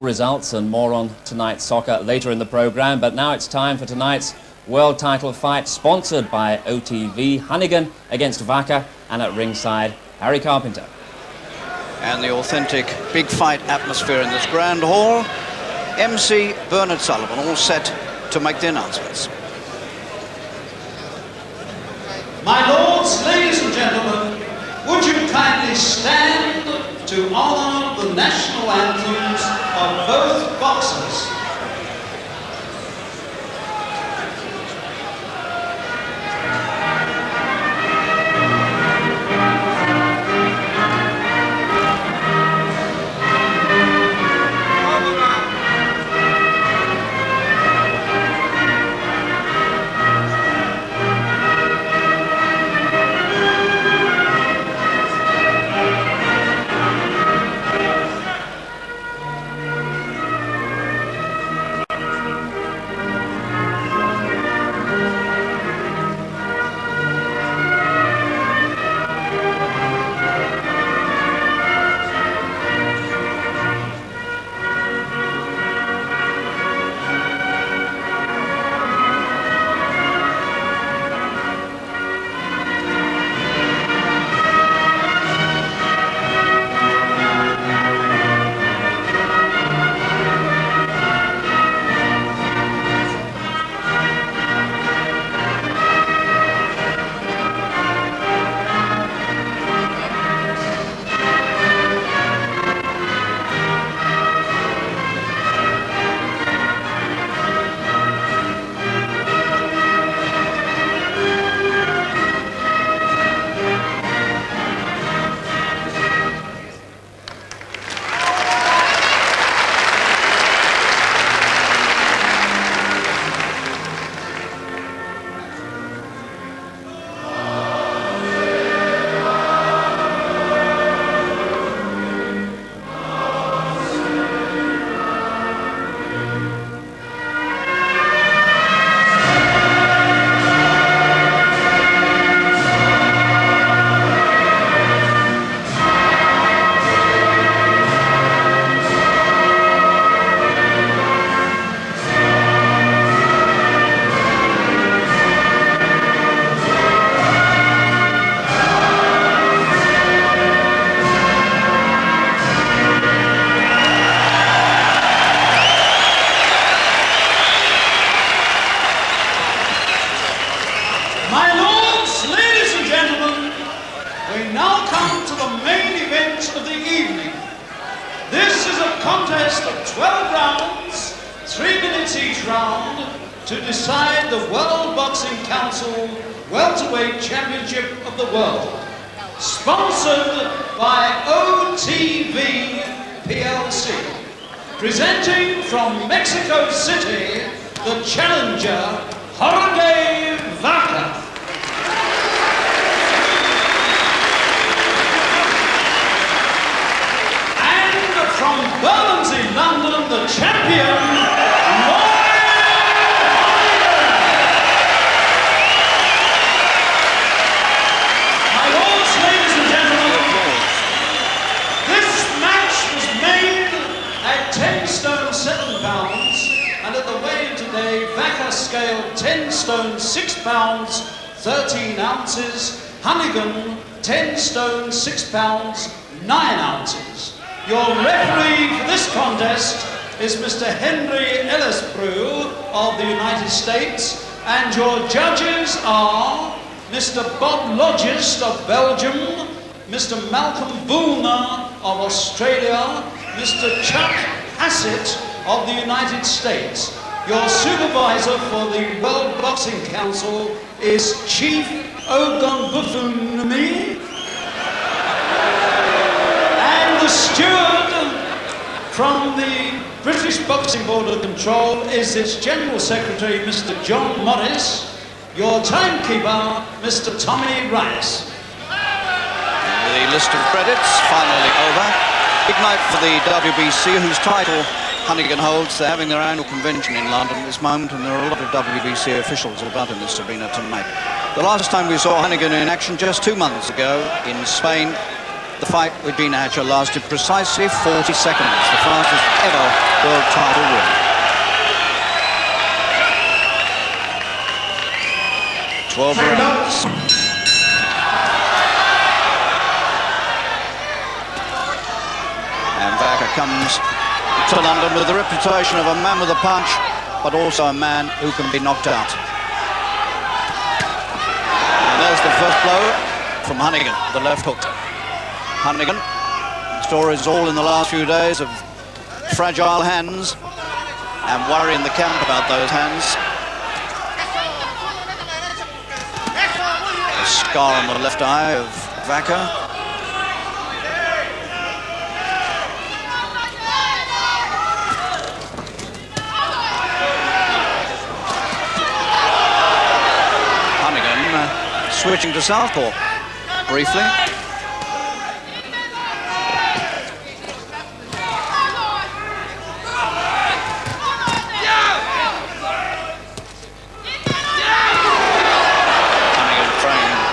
Results and more on tonight's soccer later in the programme, but now it's time for tonight's world title fight, sponsored by OTV. Honeyghan against Vaca, and at ringside, Harry Carpenter. And the authentic big fight atmosphere in this grand hall. MC Bernard Sullivan all set to make the announcements. My lords, ladies and gentlemen, would you kindly stand to honour the national anthems of both boxers? To decide the World Boxing Council Welterweight Championship of the World. Sponsored by OTV PLC. Presenting from Mexico City, the challenger, Jorge Vaca. And from Bermondsey, London, the champion, Vaca scaled 10 stone 6 pounds 13 ounces. Honeyghan 10 stone 6 pounds 9 ounces. Your referee for this contest is Mr. Henry Ellisbrew of the United States, and your judges are Mr. Bob Logist of Belgium, Mr. Malcolm Boulner of Australia, Mr. Chuck Hassett of the United States. Your supervisor for the World Boxing Council is Chief Ogunbufunmi. And the steward from the British Boxing Board of Control is its General Secretary, Mr. John Morris. Your timekeeper, Mr. Tommy Rice. The list of credits finally over. Big night for the WBC, whose title Honeyghan holds. They're having their annual convention in London at this moment, and there are a lot of WBC officials about in this arena tonight. The last time we saw Honeyghan in action just 2 months ago in Spain The fight with Gene Hatcher lasted precisely 40 seconds, the fastest ever world title win. 12 rounds. And Vaca comes to London with the reputation of a man with a punch, but also a man who can be knocked out. And there's the first blow from Honeyghan, the left hook. Honeyghan, stories all in the last few days of fragile hands and worry in the camp about those hands. A scar on the left eye of Vaca. Honeyghan switching to southpaw briefly.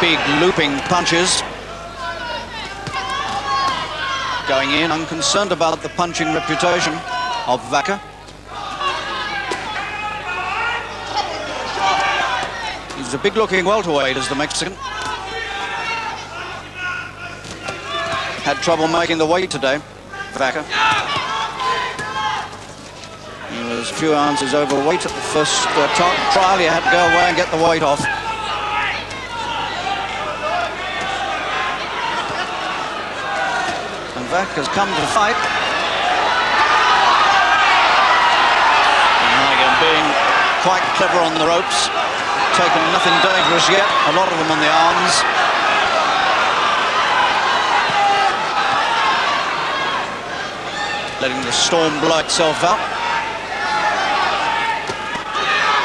Big looping punches. Going in, unconcerned about the punching reputation of Vaca. He's a big-looking welterweight, as the Mexican. Had trouble making the weight today, Vaca. He was a few ounces overweight at the first trial. He had to go away and get the weight off. Vaca's come to fight. And Honeyghan being quite clever on the ropes, taken nothing dangerous yet, a lot of them on the arms. Letting the storm blow itself out.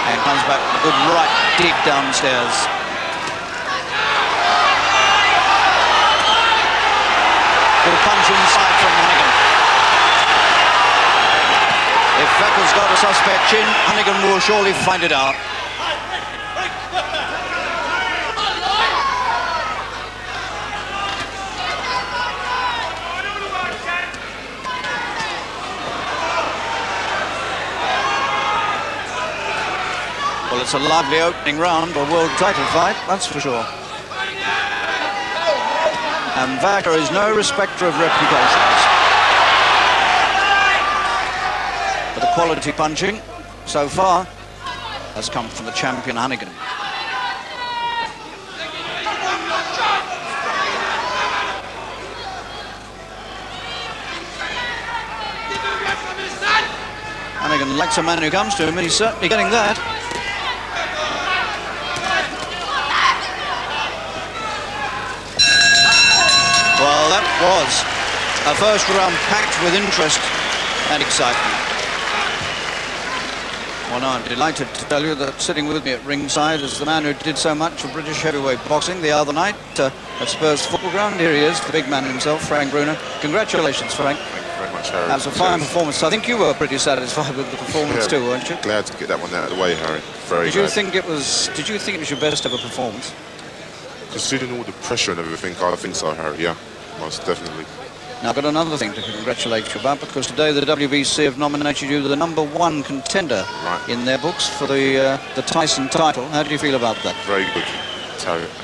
And comes back with a good right dig downstairs. Good punch inside from Honeyghan. If Vaca's got a suspect chin, Honeyghan will surely find it out. Well, it's a lively opening round for a world title fight, that's for sure. And Vaca is no respecter of reputations. But the quality punching, so far, has come from the champion Honeyghan. Honeyghan likes a man who comes to him, and he's certainly getting that. Well, that was a first round packed with interest and excitement. Well, now I'm delighted to tell you that sitting with me at ringside is the man who did so much for British heavyweight boxing the other night at Spurs Football Ground. Here he is, the big man himself, Frank Bruner. Congratulations, Frank. Thank you very much, Harry. That was a fine performance. I think you were pretty satisfied with the performance too, weren't you? Glad to get that one out of the way, Harry. Very Did you glad. think it was your best ever performance? Considering all the pressure and everything, I think so, Harry. Yeah, most definitely. Now, I've got another thing to congratulate you about, because today the WBC have nominated you the #1 contender in their books for the Tyson title. How do you feel about that? Very good,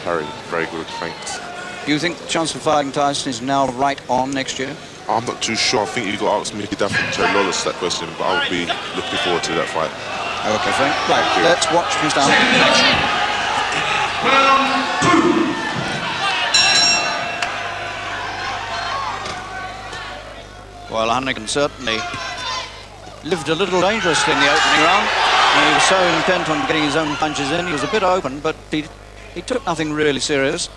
Harry. Very good, thanks. Do you think the chance of fighting Tyson is now right on next year? I'm not too sure. I think you've got to ask Mickey Duff and Joe Lawless that question, but I'll be looking forward to that fight. Okay, Frank. Right, let's watch Mr. Honeyghan in action. Round 2. Well, Honeyghan certainly lived a little dangerously in the opening round. He was so intent on getting his own punches in. He was a bit open, but he took nothing really serious.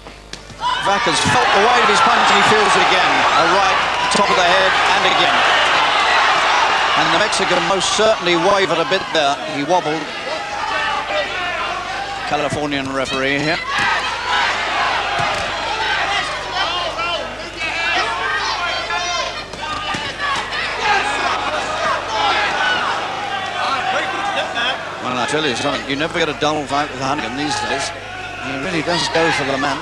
Vaca's felt the weight of his punch, and he feels it again. A right, top of the head, and again. And the Mexican most certainly wavered a bit there. He wobbled. Californian referee here. Well, I tell you something, you never get a dull fight with Honeyghan these days. He really does go for the man.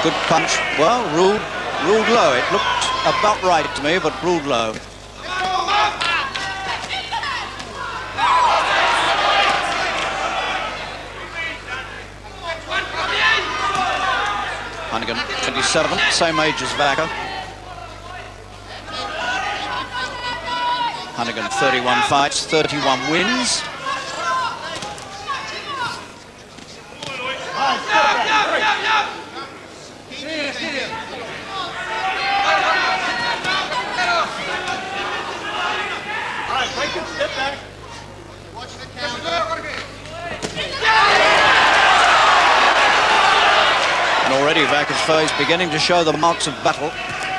Good punch. Well, ruled low. It looked about right to me, but ruled low. Honeyghan, 27, same age as Vaca. Honeyghan, 31 fights, 31 wins. And already Vaca's face beginning to show the marks of battle.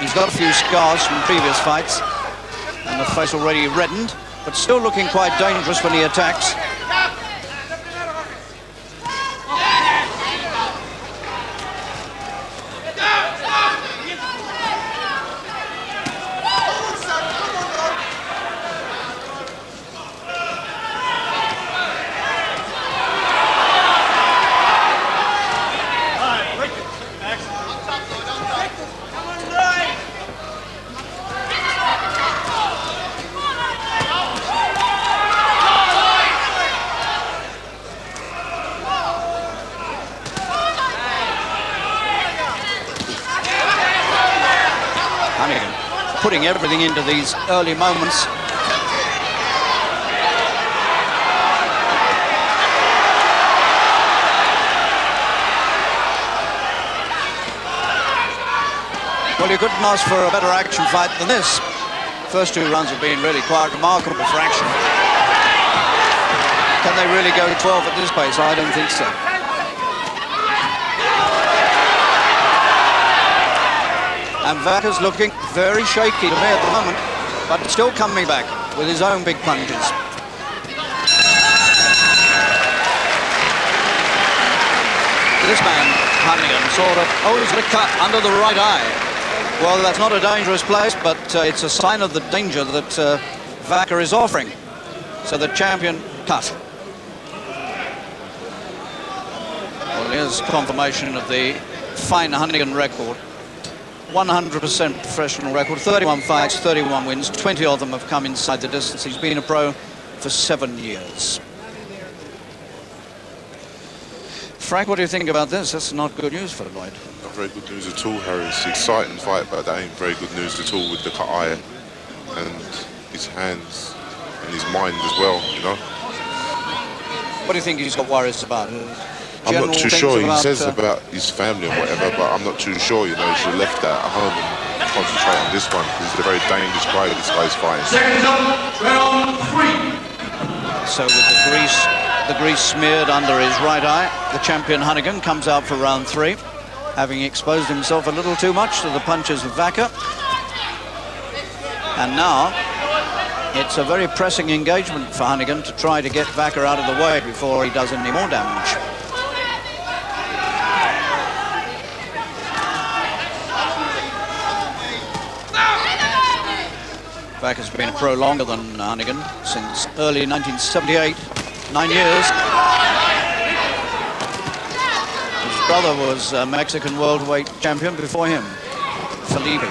He's got a few scars from previous fights, and the face already reddened, but still looking quite dangerous when he attacks. Putting everything into these early moments. Well, you couldn't ask for a better action fight than this. First two rounds have been really quite remarkable for action. Can they really go 12 at this pace? I don't think so. And Vaca's looking very shaky to me at the moment, but still coming back with his own big punches. This man, Honeyghan, sort of, he's got a cut under the right eye. Well, that's not a dangerous place, but it's a sign of the danger that Vaca is offering. So the champion cut. Well, here's confirmation of the fine Honeyghan record. 100% professional record, 31 fights, 31 wins, 20 of them have come inside the distance. He's been a pro for 7 years. Frank, what do you think about this? That's not good news for Lloyd. Not very good news at all, Harry. It's an exciting fight, but that ain't very good news at all with the cut eye and his hands and his mind as well, you know. What do you think he's got worries about? I'm not too sure. He says about his family and whatever, but I'm not too sure. You know, he should have left that at home and concentrate on this one. He's a very dangerous guy that this guy's fighting. Second round 3. So with the grease smeared under his right eye, the champion Honeyghan comes out for round 3, having exposed himself a little too much to the punches of Vaca. And now it's a very pressing engagement for Honeyghan to try to get Vaca out of the way before he does any more damage. Vaca's been a pro longer than Honeyghan, since early 1978, 9 years. His brother was a Mexican welterweight champion before him, Felipe.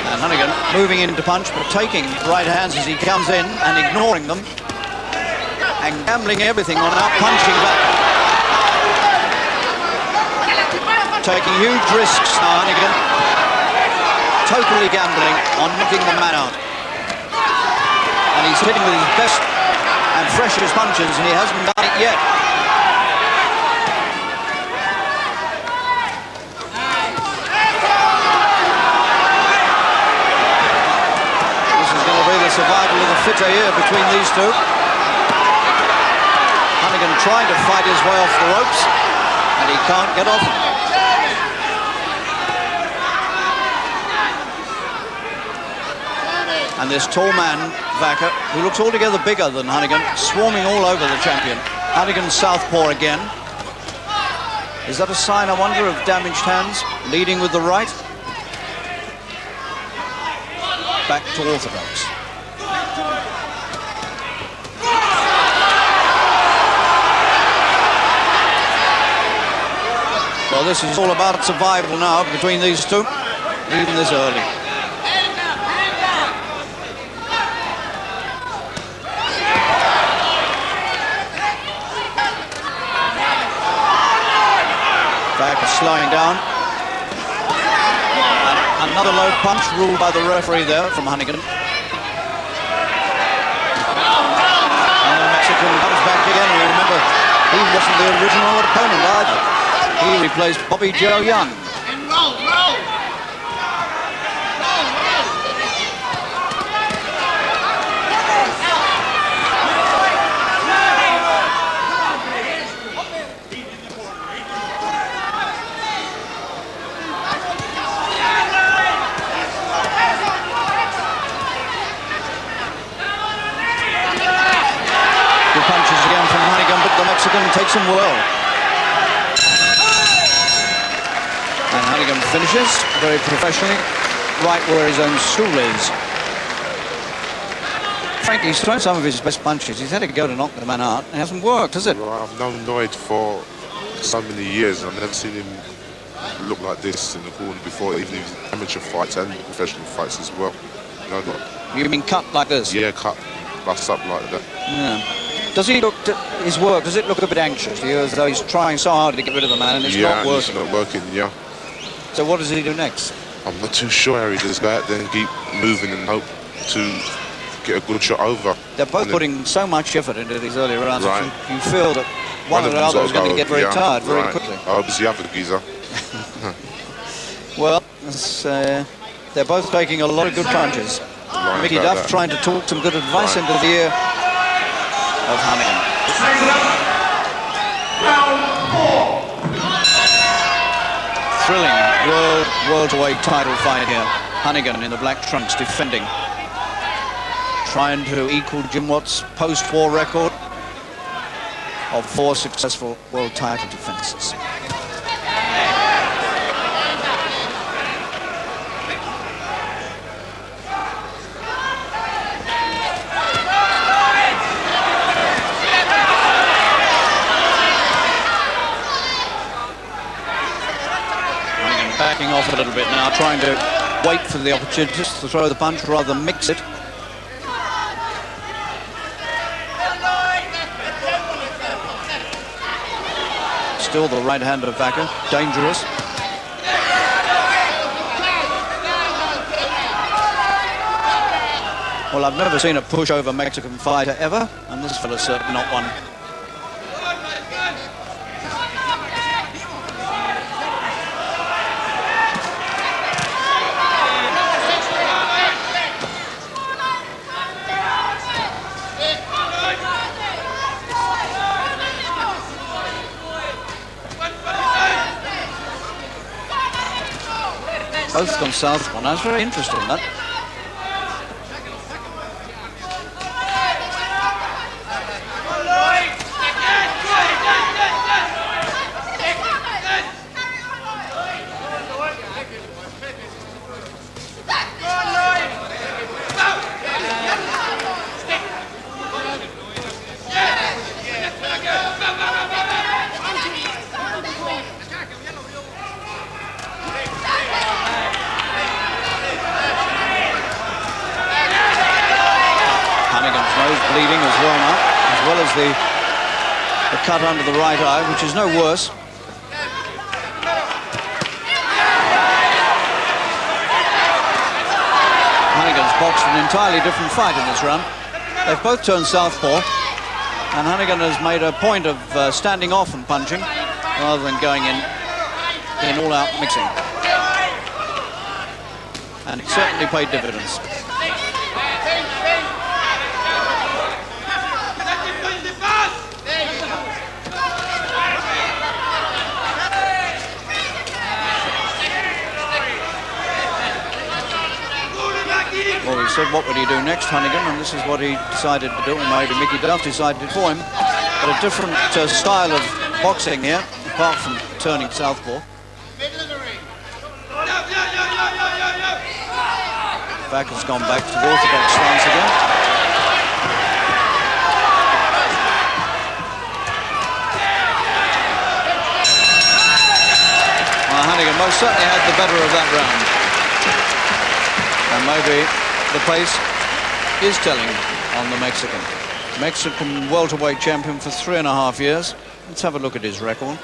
And Honeyghan moving into punch, but taking right hands as he comes in and ignoring them, and gambling everything on out-punching Vaca. Taking huge risks now, Honeyghan. Totally gambling on knocking the man out. And he's hitting with his best and freshest punches, and he hasn't done it yet. This is going to be the survival of the fitter here between these two. Honeyghan trying to fight his way off the ropes, and he can't get off them. And this tall man, Vaca, who looks altogether bigger than Honeyghan, swarming all over the champion. Honeyghan southpaw again. Is that a sign, I wonder, of damaged hands, leading with the right? back to orthodox. Well, this is all about survival now between these two, even this early. Vaca slowing down. And another low punch ruled by the referee there from Honeyghan. And the Mexican comes back again. And remember, he wasn't the original opponent either. He replaced Bobby Joe Young. Good punches again from Honeyghan, but the Mexican takes him well. And Honeyghan finishes very professionally, right where his own stool is. Frankly, he's thrown some of his best punches. He's had to go to knock the man out. It hasn't worked, has it? Well, I've known Lloyd for so many years. I've never seen him look like this in the corner before, even in amateur fights and professional fights as well. No, not. You mean cut like this? Yeah, cut, bust up like that. Yeah. Does he look, his work, does it look a bit anxious to you, as though he's trying so hard to get rid of the man and it's not working? Yeah, it's not working, yeah. So what does he do next? I'm not too sure, Harry. Just go out there and keep moving and hope to get a good shot over. They're both putting so much effort into these early rounds. Right. You feel that one or the other is going to get very tired very quickly. I hope it's the other geezer. Well, they're both taking a lot of good punches. Right, Mickey Duff trying to talk some good advice into the ear of Honeyghan. Thrilling welterweight title fight here. Honeyghan in the black trunks defending. Trying to equal Jim Watt's post-war record of 4 successful world title defenses. Backing off a little bit now, trying to wait for the opportunity to throw the punch rather than mix it. Still the right hand of Vaca, dangerous. Well, I've never seen a pushover Mexican fighter ever, and this fella's certainly not one. Both gone southpaw. That's very interesting, that. Bleeding as well now, as well as the cut under the right eye, which is no worse. Honeyghan's boxed an entirely different fight in this round. They've both turned southpaw, and Honeyghan has made a point of standing off and punching rather than going in all-out mixing. And it certainly paid dividends. Well, we said, what would he do next, Honeyghan? And this is what he decided to do, and maybe Mickey Duff decided for him. But a different style of boxing here, apart from turning southpaw. Vaca's gone back to the orthodox stance again. Honeyghan most certainly had the better of that round. And maybe the pace is telling on the Mexican. Mexican welterweight champion for 3.5 years. Let's have a look at his record.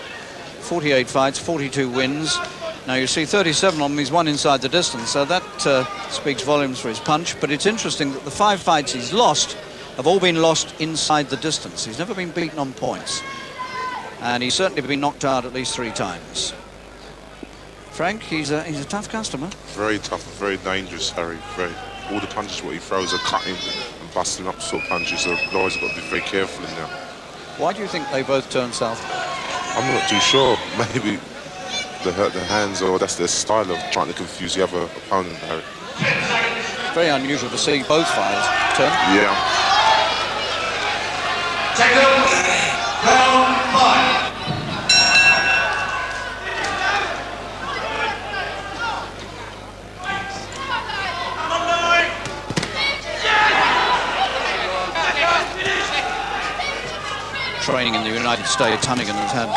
48 fights, 42 wins. Now you see 37 on him, he's won inside the distance, so that speaks volumes for his punch. But it's interesting that the 5 fights he's lost have all been lost inside the distance. He's never been beaten on points. And he's certainly been knocked out at least 3 times. Frank, he's a tough customer. Very tough and very dangerous, Harry. All the punches what he throws are cutting and busting up sort of punches, so Lloyd's got to be very careful in there. Why do you think they both turn south? I'm not too sure. Maybe they hurt their hands, or that's their style of trying to confuse the other opponent, Harry. Very unusual to see both fighters turn. Yeah. Round 5. Training in the United States, Honeyghan has had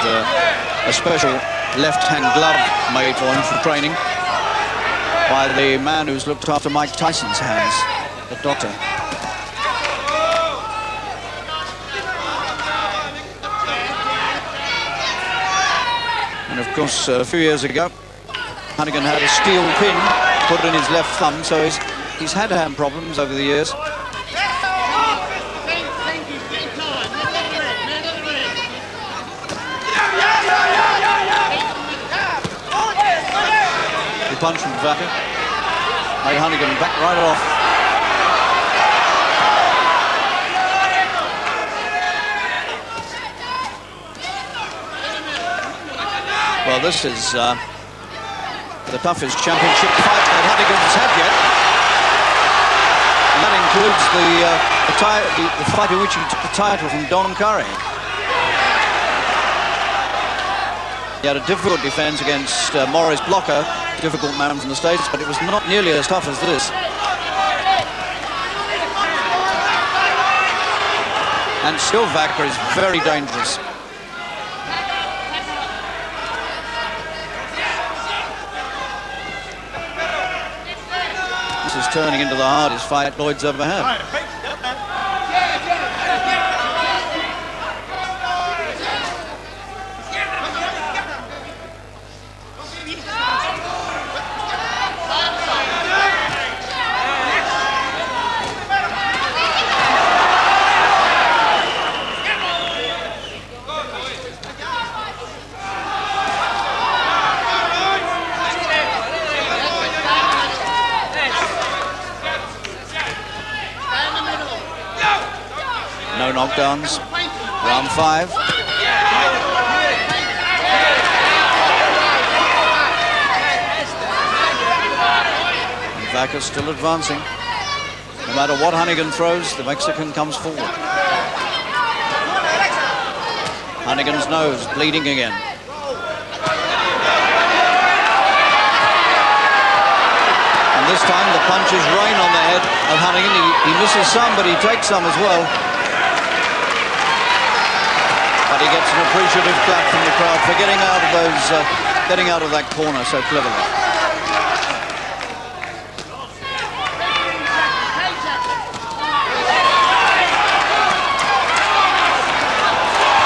a special left-hand glove made for him for training by the man who's looked after Mike Tyson's hands, the doctor. And of course, a few years ago, Honeyghan had a steel pin put in his left thumb, so he's had hand problems over the years. Punch from Vaca made Honeyghan back right off. Well, this is the toughest championship fight that Honeyghan's had yet, and that includes the fight in which he took the title from Don Curry. He had a difficult defense against Morris Blocker, difficult man from the States, but it was not nearly as tough as this. And still Vaca is very dangerous. This is turning into the hardest fight Lloyd's ever had. No knockdowns. Round 5. And Vaca's still advancing. No matter what Honeyghan throws, the Mexican comes forward. Honeyghan's nose bleeding again. And this time the punches rain on the head of Honeyghan. He misses some, but he takes some as well. But he gets an appreciative clap from the crowd for getting out of that corner so cleverly.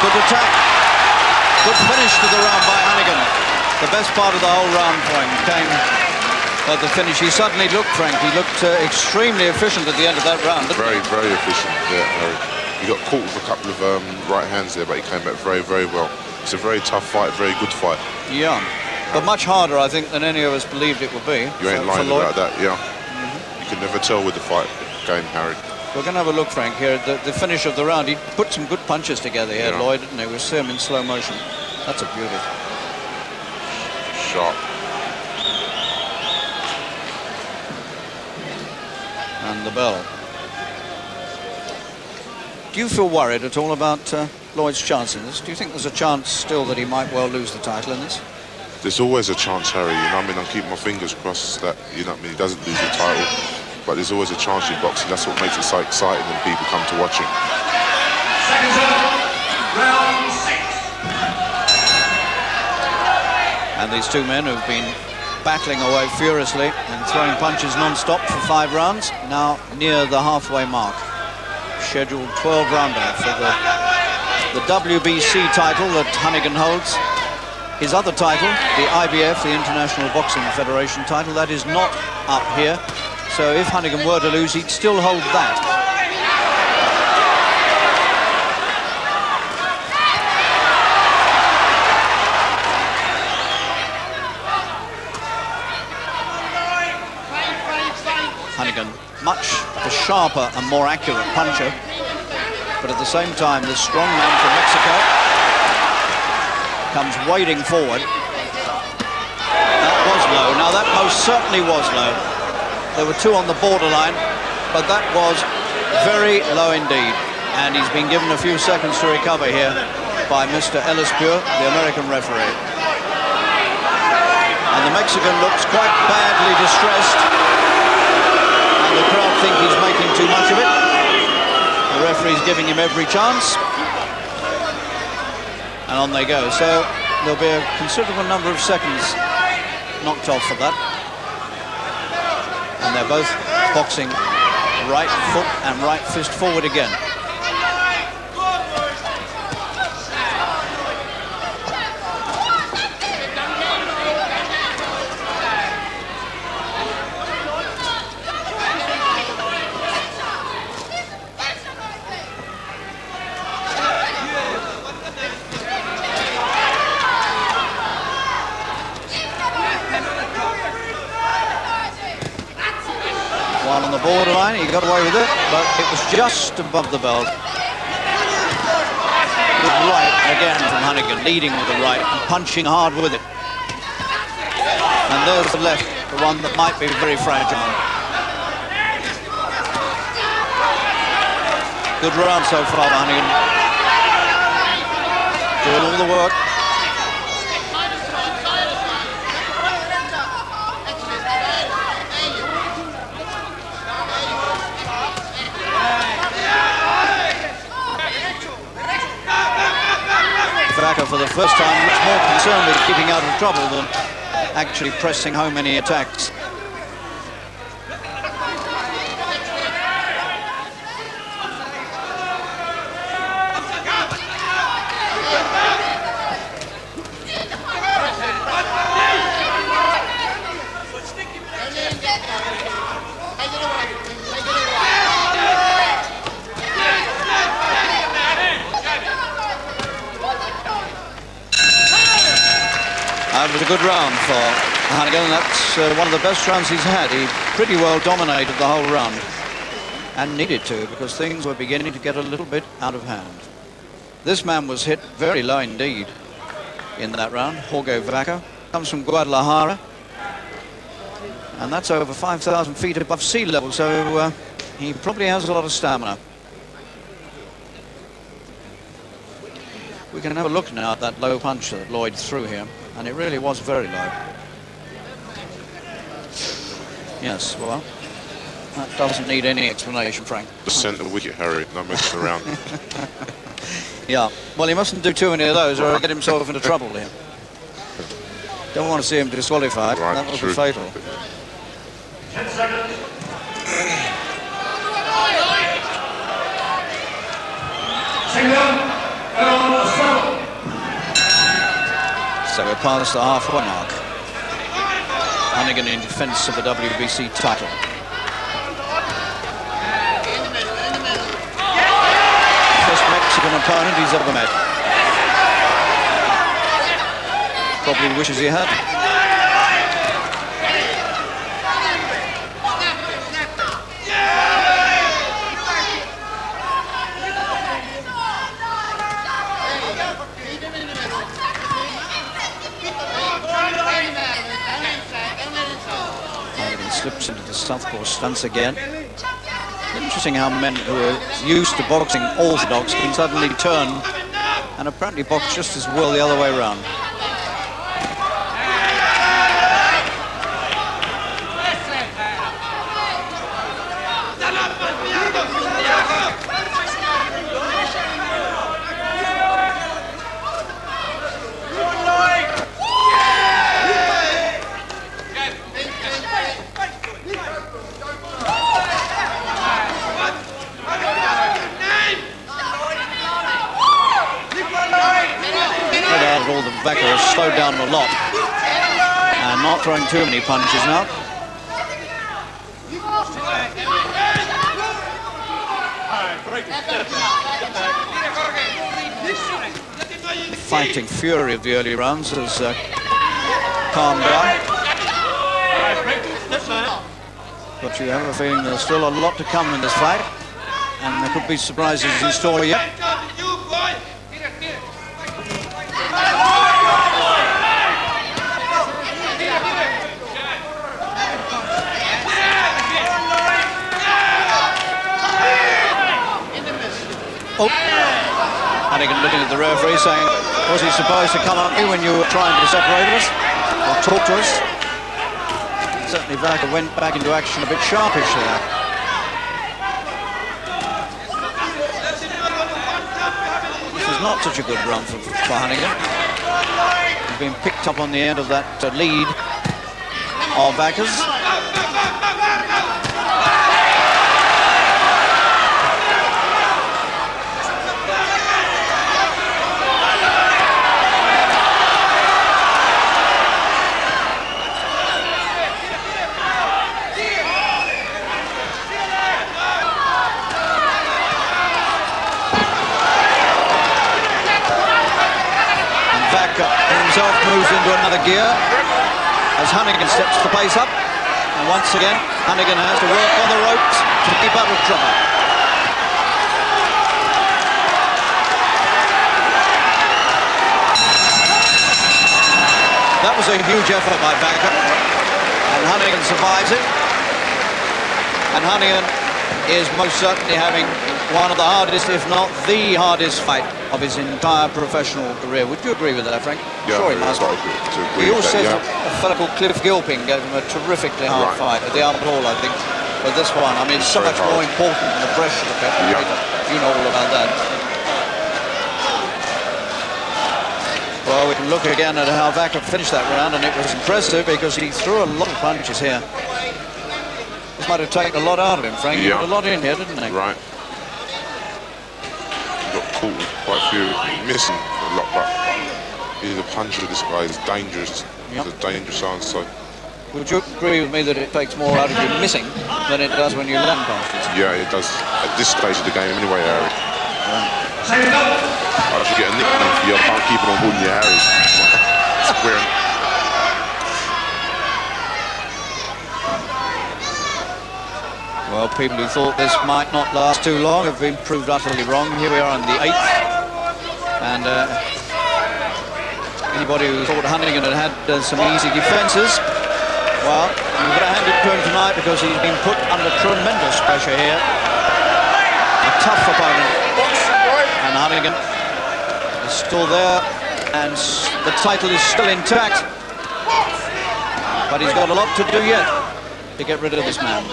Good attack. Good finish to the round by Honeyghan. The best part of the whole round for him came at the finish. He suddenly looked, Frank, he looked extremely efficient at the end of that round. Very, very efficient, yeah, Harry. He got caught with a couple of right hands there, but he came back very, very well. It's a very tough fight, very good fight. Yeah. But much harder, I think, than any of us believed it would be. You ain't lying about that, yeah. You can never tell with the fight going, Harry. We're going to have a look, Frank, here at the finish of the round. He put some good punches together here, yeah. Lloyd, didn't he? We see him in slow motion. That's a beauty. Sharp. And the bell. Do you feel worried at all about Lloyd's chance in this? Do you think there's a chance still that he might well lose the title in this? There's always a chance, Harry. You know what I mean? I'm keeping my fingers crossed that, you know what I mean, he doesn't lose the title. but there's always a chance in boxing. That's what makes it so exciting when people come to watch it. Seconds up, round 6. And these two men who've been battling away furiously and throwing punches non-stop for 5 rounds, now near the halfway mark. Scheduled 12-rounder for the WBC title that Honeyghan holds. His other title, the IBF, the International Boxing Federation title, that is not up here. So if Honeyghan were to lose, he'd still hold that. Honeyghan, much the sharper and more accurate puncher, but at the same time, this strong man from Mexico comes wading forward. That was low. Now that most certainly was low. There were 2 on the borderline, but that was very low indeed. And he's been given a few seconds to recover here by Mr. Ellis-Pure, the American referee. And the Mexican looks quite badly distressed. And the crowd think he's making too much of it. The referee's giving him every chance. And on they go. So there'll be a considerable number of seconds knocked off for that. And they're both boxing right foot and right fist forward again. One on the borderline, he got away with it, but it was just above the belt. Good right again from Honeyghan, leading with the right and punching hard with it. And there's the left, the one that might be very fragile. Good round so far, Honeyghan. Doing all the work. Vaca for the first time much more concerned with keeping out of trouble than actually pressing home any attacks. It was a good round for Honeyghan, and that's one of the best rounds he's had. He pretty well dominated the whole round, and needed to, because things were beginning to get a little bit out of hand. This man was hit very low indeed in that round. Jorge Vaca comes from Guadalajara, and that's over 5,000 feet above sea level, so he probably has a lot of stamina. We can have a look now at that low punch that Lloyd threw here. And it really was very low. Yes, well, that doesn't need any explanation, Frank. The centre wicket, Harry, no messing around. Yeah, well, he mustn't do too many of those or he'll get himself into trouble here. Don't want to see him disqualified. Right, that would true. be fatal. 10 seconds. So we're past the halfway mark. Honeyghan in defence of the WBC title. First Mexican opponent he's ever met. Probably wishes he had. Slips into the southpaw stance again. Interesting how men who are used to boxing orthodox can suddenly turn and apparently box just as well the other way around. Vaca has slowed down a lot and not throwing too many punches now. The fighting fury of the early rounds has calmed down. But you have a feeling there's still a lot to come in this fight, and there could be surprises in store yet. Oh, Honeyghan looking at the referee saying, was he supposed to come at me when you were trying to separate us or talk to us? Certainly Vaca went back into action a bit sharpish there. This is not such a good run for Honeyghan. He's been picked up on the end of that lead of Vaca's. Himself moves into another gear as Honeyghan steps the pace up, and once again Honeyghan has to work on the ropes to keep out of trouble. That was a huge effort by Vaca, and Honeyghan survives it, and Honeyghan is most certainly having one of the hardest, if not the hardest fight of his entire professional career. Would you agree with that, Frank? Yeah, sure he must. He also says yeah. a fellow called Cliff Gilpin gave him a terrifically hard fight at the Albert Hall, I think. But this one, I mean, so much more important than the pressure of it. Yeah. You know all about that. Well, we can look again at how Vaca finished that round, and it was impressive because he threw a lot of punches here. This might have taken a lot out of him, Frank. He put a lot in here, didn't he? Right. Got caught with quite a few, missing a lot, but he's a puncher. This guy is dangerous. He's a dangerous answer. Would you agree with me that it takes more out of you missing than it does when you land punches? Yeah, it does. At this stage of the game, anyway, Harry. I should get a nickname for you. I can't keep it on calling you Harry. It's weird. Well, people who thought this might not last too long have been proved utterly wrong. Here we are in the 8th. And anybody who thought Honeyghan had some easy defences, well, you've got to hand it to him tonight because he's been put under tremendous pressure here. A tough opponent. And Honeyghan is still there, and the title is still intact. But he's got a lot to do yet to get rid of this man.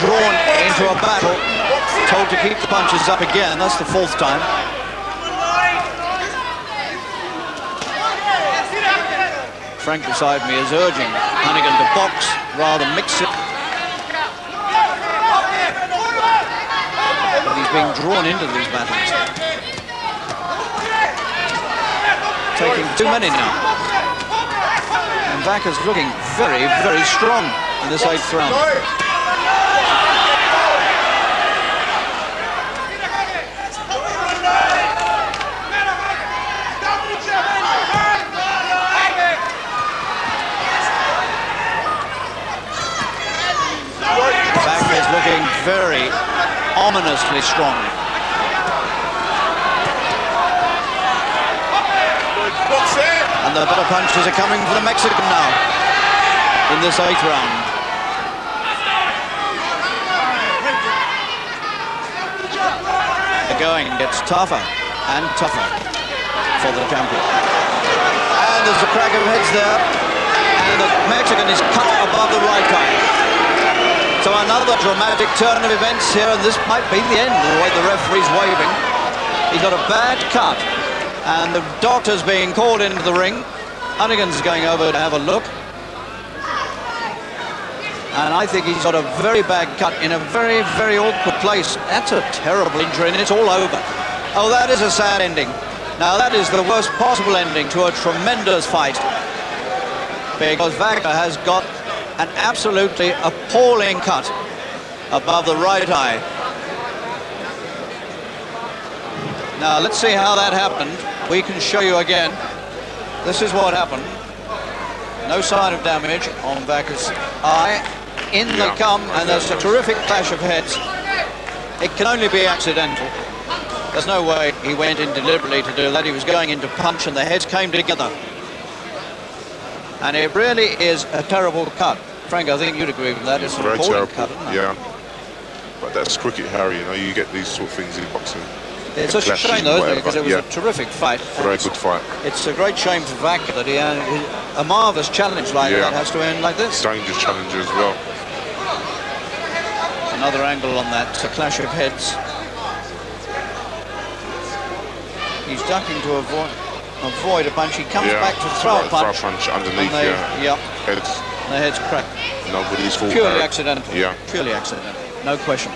Drawn into a battle, told to keep the punches up again. That's the 4th time. Frank beside me is urging Honeyghan to box rather than mix it. But he's being drawn into these battles. Taking too many now. And Vaca's looking very, very strong in this 8th round. Looking very ominously strong. And the better punches are coming for the Mexican now in this 8th round. The going gets tougher and tougher for the champion. and there's a crack of heads there. And the Mexican is cut above the right eye. So another dramatic turn of events here, and this might be the end, the way the referee's waving. He's got a bad cut, and the doctor's being called into the ring. Honeyghan's going over to have a look. And I think he's got a very bad cut in a very, very awkward place. That's a terrible injury, and it's all over. Oh, that is a sad ending. Now, that is the worst possible ending to a tremendous fight, because Vaca has got an absolutely appalling cut above the right eye. Now, let's see how that happened. We can show you again. This is what happened. No sign of damage on Vaca's eye. In they come, and there's a terrific clash of heads. It can only be accidental. There's no way he went in deliberately to do that. He was going in to punch, and the heads came together. And it really is a terrible cut. Frank, I think you'd agree with that. It's a very terrible cut, isn't it? Yeah. But that's cricket, Harry. You know, you get these sort of things in boxing. It's such a shame, though, isn't it? Because it was a terrific fight. Very good fight. It's a great shame for Vaca that he had a marvellous challenge like that has to end like this. Dangerous challenger as well. Another angle on that, a clash of heads. He's ducking to avoid a punch. He comes back to throw a punch. Throw a punch underneath, heads. And the head's cracked. Nobody's fault. Purely accidental. Yeah. Purely accidental, no question.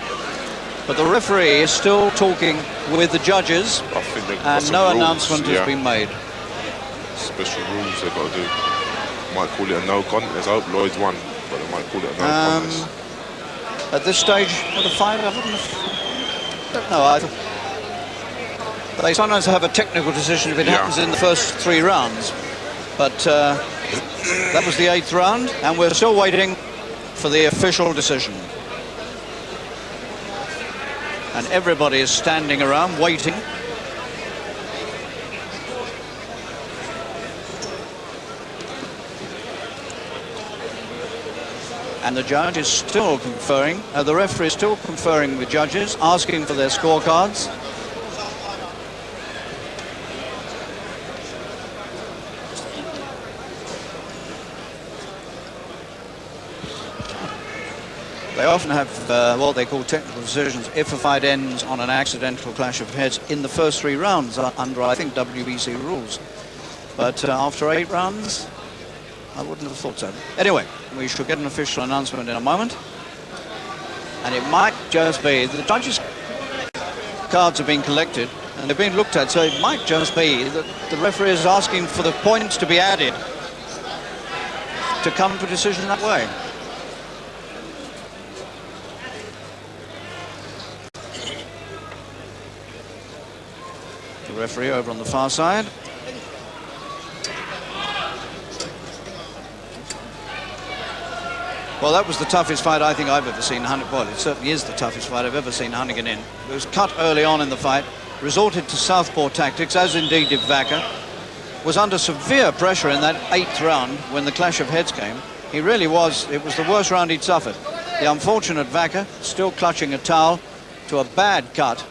But the referee is still talking with the judges, and no announcement has been made. Special rules they've got to do. Might call it a no contest. I hope Lloyd's won, but they might call it a no contest. At this stage of the fight, I don't know. They sometimes have a technical decision if it happens in the first 3 rounds. But that was the 8th round, and we're still waiting for the official decision. And everybody is standing around waiting. And the judge is still conferring, the referee is still conferring with judges, asking for their scorecards. They often have what they call technical decisions if a fight ends on an accidental clash of heads in the first 3 rounds under, I think, WBC rules. But after 8 rounds, I wouldn't have thought so. Anyway, we shall get an official announcement in a moment. And it might just be the judges' cards have been collected and they've been looked at, so it might just be that the referee is asking for the points to be added to come to a decision that way. The referee over on the far side. Well, that was the toughest fight I think I've ever seen. Well, it certainly is the toughest fight I've ever seen Honeyghan in. It was cut early on in the fight, resorted to southpaw tactics, as indeed did Vaca. Was under severe pressure in that 8th round when the clash of heads came. He really was. It was the worst round he'd suffered. The unfortunate Vaca still clutching a towel to a bad cut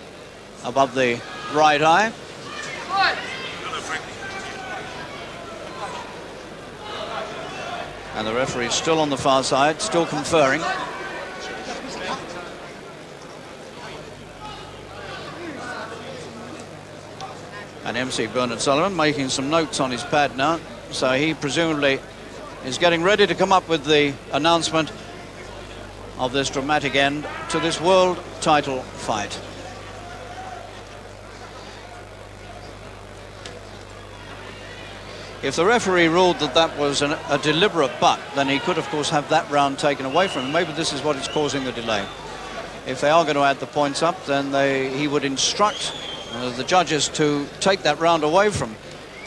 above the right eye. And the referee is still on the far side, still conferring. And MC Bernard Sullivan making some notes on his pad now. So he presumably is getting ready to come up with the announcement of this dramatic end to this world title fight. If the referee ruled that that was a deliberate butt, then he could, of course, have that round taken away from him. Maybe this is what is causing the delay. If they are going to add the points up, then he would instruct the judges to take that round away from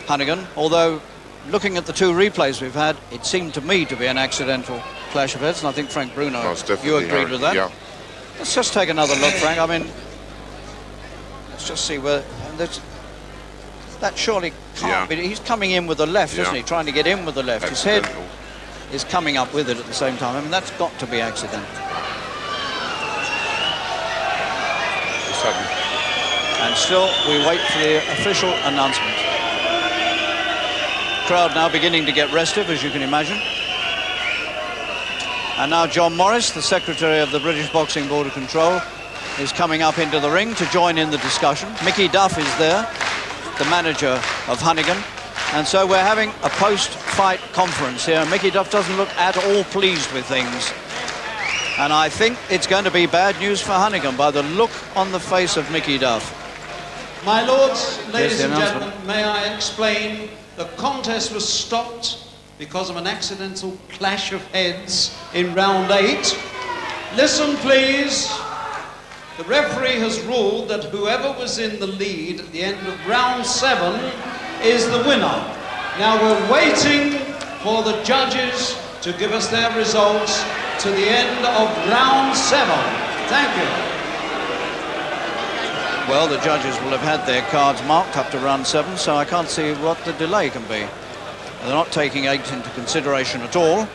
Honeyghan. Although, looking at the 2 replays we've had, it seemed to me to be an accidental clash of heads, and I think Frank Bruno, you agreed with that. Yeah. Let's just take another look, Frank. I mean, let's just see where... That surely can't be. He's coming in with the left, isn't he? Trying to get in with the left. His head is coming up with it at the same time. I mean, that's got to be accidental. And still, we wait for the official announcement. crowd now beginning to get restive, as you can imagine. And now John Morris, the Secretary of the British Boxing Board of Control, is coming up into the ring to join in the discussion. Mickey Duff is there, the manager of Honeyghan. And so we're having a post-fight conference here. Mickey Duff doesn't look at all pleased with things. And I think it's going to be bad news for Honeyghan by the look on the face of Mickey Duff. My lords, ladies and gentlemen, may I explain, the contest was stopped because of an accidental clash of heads in round 8. Listen, please. The referee has ruled that whoever was in the lead at the end of round 7 is the winner. Now we're waiting for the judges to give us their results to the end of round 7. Thank you. Well, the judges will have had their cards marked up to round 7, so I can't see what the delay can be. They're not taking 8 into consideration at all.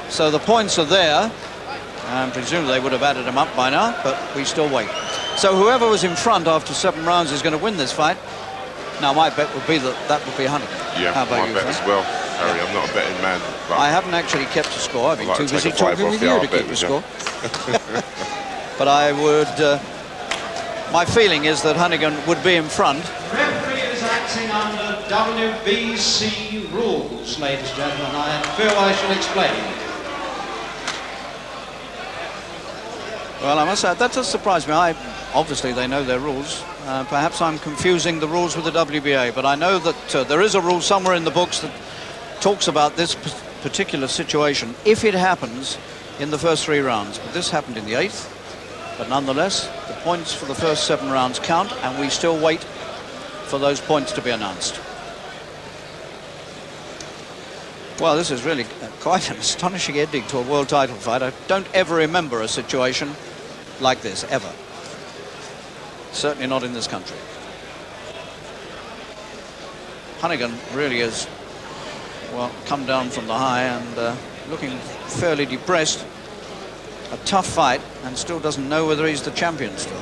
So the points are there, and presumably they would have added them up by now, but we still wait. So whoever was in front after 7 rounds is going to win this fight. Now, my bet would be that would be Honeyghan. Yeah, how about my you, bet Frank? as well, Harry. Yeah. I'm not a betting man. But I haven't actually kept a score. I've been like too to take busy a fiver talking off with the you hour to bet keep a with score. But I would... my feeling is that Honeyghan would be in front. Referee is acting under WBC rules, ladies and gentlemen. I feel I should explain. Well, I must say, that does surprise me. Obviously, they know their rules. Perhaps I'm confusing the rules with the WBA, but I know that there is a rule somewhere in the books that talks about this particular situation, if it happens in the first 3 rounds. But this happened in the 8th. But nonetheless, the points for the first 7 rounds count, and we still wait for those points to be announced. Well, this is really quite an astonishing ending to a world title fight. I don't ever remember a situation like this, ever. Certainly not in this country. Honeyghan really has, well, come down from the high and looking fairly depressed. A tough fight, and still doesn't know whether he's the champion still.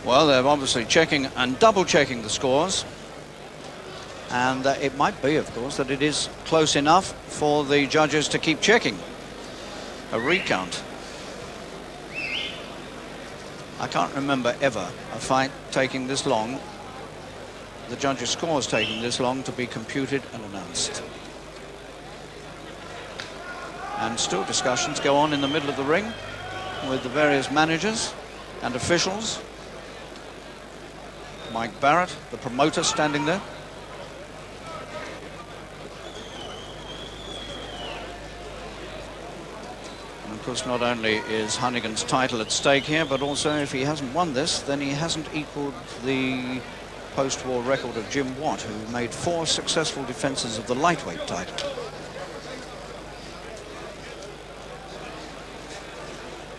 Well, they're obviously checking and double-checking the scores. And it might be, of course, that it is close enough for the judges to keep checking. A recount. I can't remember ever a fight taking this long, the judges' scores taking this long to be computed and announced. And still discussions go on in the middle of the ring with the various managers and officials. Mike Barrett, the promoter, standing there. Of course, not only is Honeyghan's title at stake here, but also if he hasn't won this, then he hasn't equaled the post-war record of Jim Watt, who made 4 successful defenses of the lightweight title.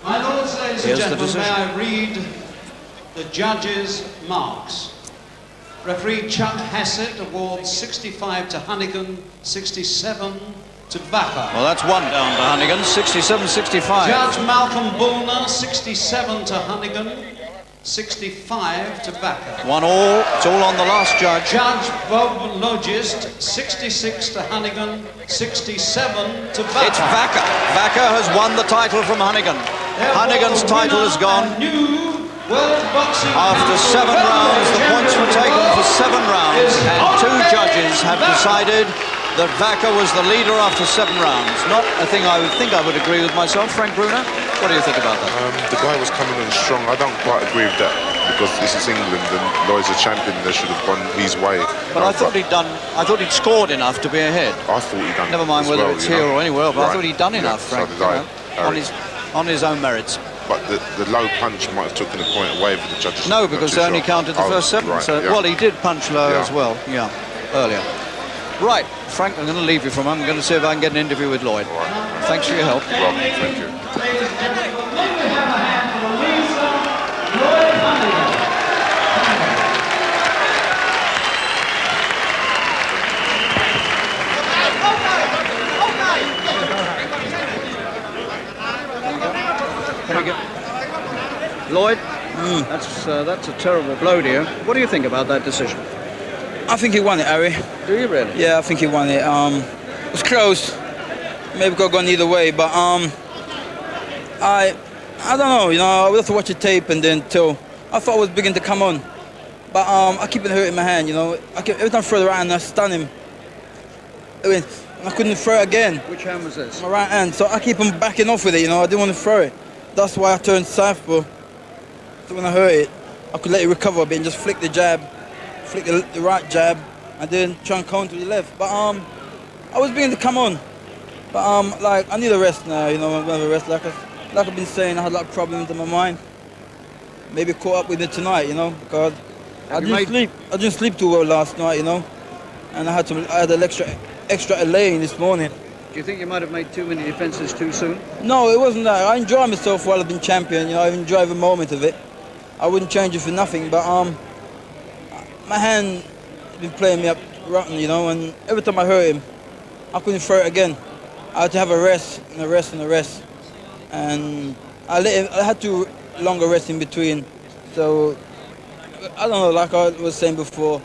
My lords, ladies and gentlemen, may I read the judges' marks. Referee Chuck Hassett awards 65 to Honeyghan, 67 to Vaca. Well, that's 1 down to Honeyghan, 67-65. Judge Malcolm Bullner, 67 to Honeyghan, 65 to Vaca. 1 all, it's all on the last judge. Judge Bob Logist, 66 to Honeyghan, 67 to Vaca. It's Vaca. Vaca has won the title from Honeyghan. Honeyghan's title is gone. After 7 rounds, the points were taken for 7 rounds, and 2 judges have decided that Vaca was the leader after 7 rounds. Not a thing I would agree with myself. Frank Bruner, what do you think about that? The guy was coming on strong. I don't quite agree with that, because this is England and Lloyd's a champion. They should have gone his way. But I thought he'd scored enough to be ahead. I thought he'd done. Never mind whether it's here or anywhere else, but I thought he'd done enough, so Frank, did on his own merits. But the low punch might have taken the point away for the judges. No, because they only counted the first 7. Right, so, yeah. well, he did punch low as well, earlier. Right, Frank, I'm going to leave you from him. I'm going to see if I can get an interview with Lloyd. Right. Thanks for your help. Well, thank you. Ladies and gentlemen, may we have a hand for the loser, Lloyd Honeyghan. Can we get... Lloyd, that's a terrible blow to you. What do you think about that decision? I think he won it, Harry. Do you really? Yeah, I think he won it. It was close. Maybe could have gone either way, but I don't know. You know, I would have to watch the tape and then till I thought it was beginning to come on, but I keep it hurting my hand. You know, every time I throw the right hand, I stun him. I couldn't throw it again. Which hand was this? My right hand. So I keep on backing off with it. You know, I didn't want to throw it. That's why I turned southpaw. So when I hurt it, I could let it recover a bit and just flick the jab, flick the right jab, and then try and counter the left. But I was beginning to come on. But like I need a rest now. You know, I'm gonna have a rest. Like I've been saying, I had a lot of problems in my mind. Maybe caught up with it tonight, you know, because I didn't sleep too well last night, you know, and I had an extra laying this morning. Do you think you might have made too many defences too soon? No, it wasn't that. I enjoy myself while I've been champion. You know, I enjoy every moment of it. I wouldn't change it for nothing. But my hand has been playing me up rotten, you know, and every time I hurt him, I couldn't throw it again. I had to have a rest and a rest and a rest, and I had to longer rest in between. So I don't know. Like I was saying before,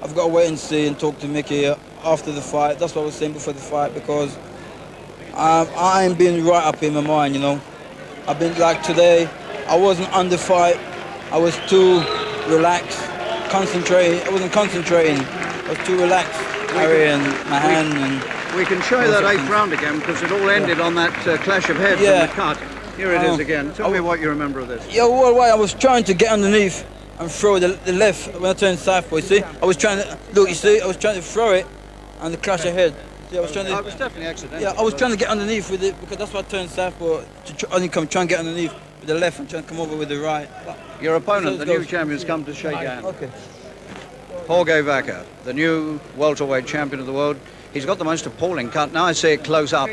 I've got to wait and see and talk to Mickey after the fight. That's what I was saying before the fight, because I ain't been right up in my mind, you know. I've been like today, I wasn't on the fight. I was too relaxed, concentrating. I wasn't concentrating. I was too relaxed, carrying my hand. And we can show that 8th round again, because it all ended on that clash of heads and the cut. Here it is again. Tell me what you remember of this. Yeah, well, I was trying to get underneath and throw the left when I turned southpaw. You see, I was trying to look. You see, I was trying to throw it, and the clash ahead. Yeah, I was trying to. It was definitely accidental. Yeah, I was trying to get underneath with it, because that's why I turned southpaw to try and get underneath with the left and try and come over with the right. But your opponent, the new champion's come to shake hands. Okay. Jorge Vaca, the new welterweight champion of the world. He's got the most appalling cut. Now I see it close up.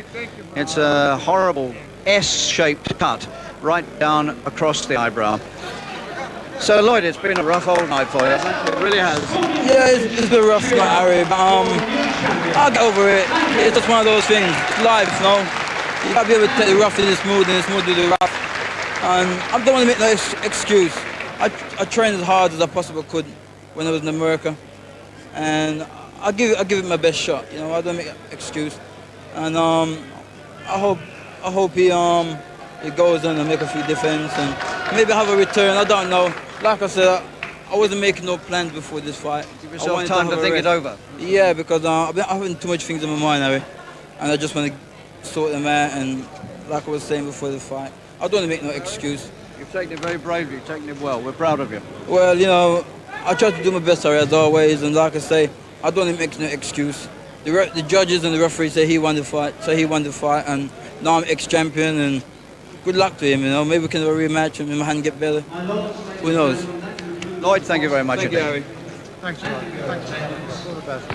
It's a horrible S-shaped cut right down across the eyebrow. So Lloyd, it's been a rough old night for you, hasn't it? It really has. Yeah, it's been a rough night, Harry, but I'll get over it. It's just one of those things. It's life, you know. You gotta be able to take the rough in the smooth and the smooth to the rough. And I don't want to make no excuse. I trained as hard as I possibly could when I was in America, and I give it my best shot. You know, I don't make an excuse. And I hope he goes on and make a few defense and maybe have a return. I don't know. Like I said, I wasn't making no plans before this fight. Give yourself time to think it over. Yeah, because I've been having too much things in my mind, Harry, and I just want to sort them out. And like I was saying before the fight, I don't want to make no excuse. You've taken it very bravely. You've taken it well. We're proud of you. Well, you know, I try to do my best, Harry, as always. And like I say, I don't want to make no excuse. The judges and the referee say he won the fight, and now I'm ex-champion, and good luck to him, you know. Maybe we can have a rematch and my hand get better. Who knows? Lloyd, thank you very much. Thank you, Harry. Thanks, Lloyd. Thanks. All the best.